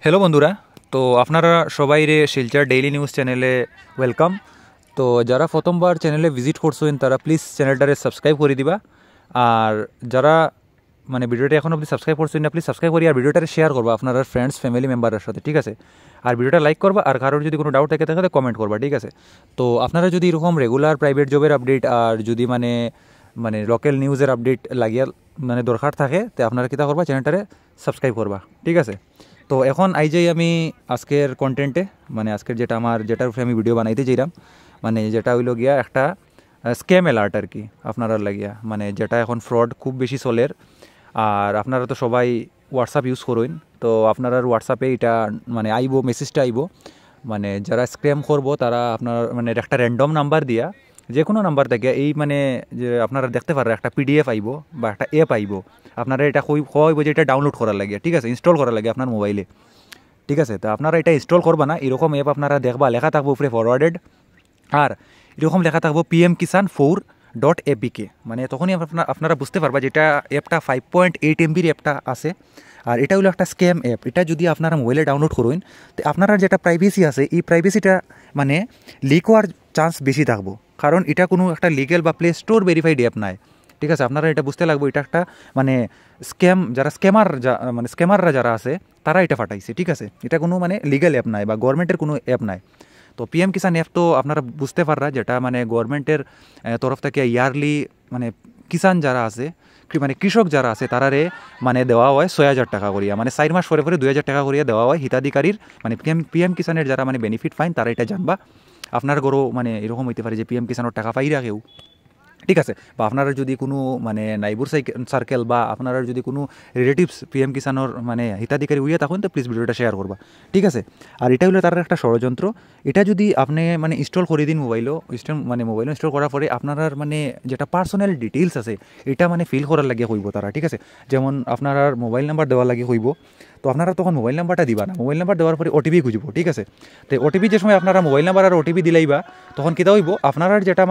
Hello বন্ধুরা, তো আপনারা সবাই শিলচর ডেইলি নিউজ চ্যানেলে ওয়েলকাম। তো যারা প্রথমবার চ্যানেলে ভিজিট করছেন তারা প্লিজ চ্যানেলটারে সাবস্ক্রাইব করে দিবা। আর যারা ভিডিওটা এখন অবধি সাবস্ক্রাইব করছেন না, প্লিজ সাবস্ক্রাইব করি আর ভিডিওটারে শেয়ার করবা আপনার ফ্রেন্ডস ফ্যামিলি মেম্বারের সাথে, ঠিক আছে। আর ভিডিওটা লাইক করবা আর কারোর যদি কোনো ডাউট থাকে তাহলে কমেন্ট করবা, ঠিক আছে। তো আপনারা যদি এরকম রেগুলার প্রাইভেট জবের আপডেট আর যদি লোকাল নিউজের আপডেট লাগিয়া দরকার থাকে তো আপনারা কিতা করবা, চ্যানেলটারে সাবস্ক্রাইব করবা, ঠিক আছে। তো এখন যাই আমি আজকের কন্টেন্টে, আজকের যেটার উপরে আমি ভিডিও বানাইতে চাইলাম, যেটা হইল গিয়া একটা স্ক্যাম অ্যালার্ট আর কি আপনারা লাগিয়া, যেটা এখন ফ্রড খুব বেশি চলের। আর আপনারা তো সবাই হোয়াটসঅ্যাপ ইউজ করেন, তো আপনার হোয়াটসঅ্যাপে এটা আইব মেসেজটা আইব, যারা স্ক্যাম করবো তারা আপনার একটা র্যান্ডম নাম্বার দিয়া যে কোনো নাম্বার থেকে এই যে আপনারা দেখতে পারেন একটা পিডিএফ আইব বা একটা অ্যাপ আইব, আপনারা এটা হইব যে এটা ডাউনলোড করার লাগে, ঠিক আছে, ইনস্টল করার লাগে আপনার মোবাইলে, ঠিক আছে। তো আপনারা এটা ইনস্টল করবা না, এরকম অ্যাপ আপনারা দেখবা লেখা থাকবো উপরে ফরওয়ার্ডেড, আর এরকম লেখা থাকবো pmkisan4.apk, তখনই আপনারা বুঝতে পারবা যে এটা অ্যাপটা 5.8 MB অ্যাপটা আছে। আর এটা হলো একটা স্ক্যাম অ্যাপ। এটা যদি আপনারা মোবাইলে ডাউনলোড করেন তো আপনারা যেটা প্রাইভেসি আছে এই প্রাইভেসিটা লিক হওয়ার চান্স বেশি থাকবো, কারণ এটা কোনো একটা লিগেল বা প্লে স্টোর ভেরিফাইড অ্যাপ নাই, ঠিক আছে। আপনারা এটা বুঝতে লাগবে এটা একটা স্ক্যাম, যারা স্ক্যামাররা যারা আছে তারা এটা ফাটাইছে, ঠিক আছে। এটা কোনো লিগেল অ্যাপ নাই বা গভর্নমেন্টের কোনো অ্যাপ নাই। তো পিএম কিষান অ্যাপ তো আপনারা বুঝতে পাররা, যেটা গভর্নমেন্টের তরফ থেকে ইয়ারলি কিষান যারা আছে কৃষক যারা আছে তারারে দেওয়া হয় 6,000 টাকা করিয়া, 4 মাস পরে 2,000 টাকা করিয়া দেওয়া হয় হিতাধিকারীর। পিএম কিষানের যারা বেনিফিট পাইন তারা এটা জানবা। আপনার গরো এরকম হইতে পারে যে পিএম কিষানের টাকা পাইরা কেউ, ঠিক আছে, বা আপনারা যদি কোনো নাইবর সার্কেল বা আপনারা যদি কোনো রিলেটিভস পিএম কিষানোর হিতাধিকারী হইয়া তখন তো প্লিজ ভিডিওটা শেয়ার করবা, ঠিক আছে। আর এটা হলো তার একটা ষড়যন্ত্র। এটা যদি আপনি ইনস্টল করে দিন মোবাইলও মোবাইল ইনস্টল করার পরে আপনার যেটা পার্সোনাল ডিটেইলস আছে এটা ফিল করার লাগে হইব তারা, ঠিক আছে। যেমন আপনার মোবাইল নাম্বার দেওয়ার লাগে হইব, তো আপনারা তখন মোবাইল নাম্বারটা দিবা না, মোবাইল নাম্বার দেওয়ার পরে ওটিপি খুঁজব, ঠিক আছে। তো ওটিপি যে সময় আপনারা মোবাইল নাম্বার আর ওটিপি দিলাইবা তখন কিতা হইব, আপনার যেটা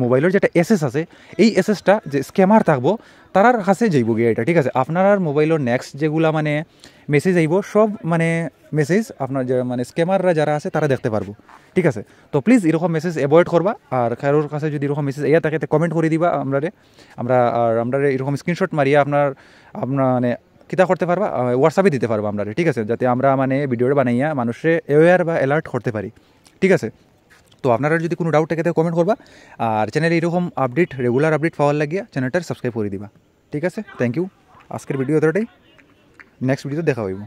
মোবাইলের যেটা এসএস আছে এই এসএসটা যে স্ক্যামার থাকবো তারার কাছে যাইব গিয়ে এটা, ঠিক আছে। আপনার মোবাইলের নেক্সট যেগুলা মেসেজ আইব সব মেসেজ আপনার যে স্ক্যামাররা যারা আছে তারা দেখতে পারবো, ঠিক আছে। তো প্লিজ এরকম মেসেজ অ্যাভয়েড করবা। আর কারোর কাছে যদি এরকম মেসেজ এয়া থাকে কমেন্ট করে দিবা আমরা এরকম স্ক্রিনশট মারিয়া আপনার কিতা করতে পারবা, হোয়াটসঅ্যাপে দিতে পারবো আমরা, ঠিক আছে, যাতে আমরা ভিডিওটা বানাইয়া মানুষে অ্যাওয়্যার বা অ্যালার্ট করতে পারি, ঠিক আছে। তো আপনারা যদি কোনো ডাউট থাকে কমেন্ট করবা। আর চ্যানেলে এরকম আপডেট রেগুলার আপডেট পাওয়ার লাগিয়া চ্যানেলটার সাবস্ক্রাইব করে দিবা, ঠিক আছে। Thank you. আজকের ভিডিও এতটাই, নেক্সট ভিডিওতে দেখা হইব।